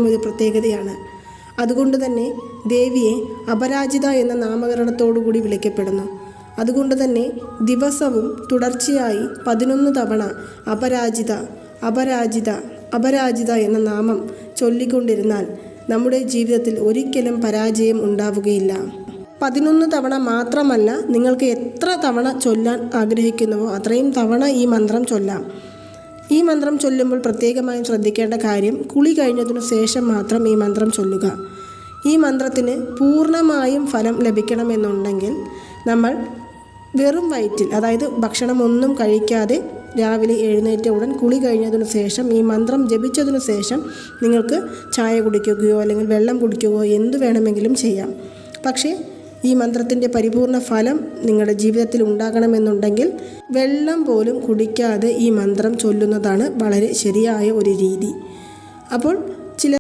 ഒരു പ്രത്യേകതയാണ്. അതുകൊണ്ട് തന്നെ ദേവിയെ അപരാജിത എന്ന നാമകരണത്തോടുകൂടി വിളിക്കപ്പെടുന്നു. അതുകൊണ്ട് തന്നെ ദിവസവും തുടർച്ചയായി 11 തവണ അപരാജിത അപരാജിത അപരാജിത എന്ന നാമം ചൊല്ലിക്കൊണ്ടിരുന്നാൽ നമ്മുടെ ജീവിതത്തിൽ ഒരിക്കലും പരാജയം ഉണ്ടാവുകയില്ല. 11 തവണ മാത്രമല്ല, നിങ്ങൾക്ക് എത്ര തവണ ചൊല്ലാൻ ആഗ്രഹിക്കുന്നുവോ അത്രയും തവണ ഈ മന്ത്രം ചൊല്ലാം. ഈ മന്ത്രം ചൊല്ലുമ്പോൾ പ്രത്യേകമായും ശ്രദ്ധിക്കേണ്ട കാര്യം, കുളി കഴിഞ്ഞതിനു ശേഷം മാത്രം ഈ മന്ത്രം ചൊല്ലുക. ഈ മന്ത്രത്തിന് പൂർണ്ണമായും ഫലം ലഭിക്കണമെന്നുണ്ടെങ്കിൽ നമ്മൾ വെറും വയറ്റിൽ, അതായത് ഭക്ഷണമൊന്നും കഴിക്കാതെ രാവിലെ എഴുന്നേറ്റ ഉടൻ കുളി കഴിഞ്ഞതിനു ശേഷം ഈ മന്ത്രം ജപിച്ചതിനു ശേഷം നിങ്ങൾക്ക് ചായ കുടിക്കുകയോ അല്ലെങ്കിൽ വെള്ളം കുടിക്കുകയോ എന്തു വേണമെങ്കിലും ചെയ്യാം. പക്ഷേ ഈ മന്ത്രത്തിൻ്റെ പരിപൂർണ ഫലം നിങ്ങളുടെ ജീവിതത്തിൽ ഉണ്ടാകണമെന്നുണ്ടെങ്കിൽ വെള്ളം പോലും കുടിക്കാതെ ഈ മന്ത്രം ചൊല്ലുന്നതാണ് വളരെ ശരിയായ ഒരു രീതി. അപ്പോൾ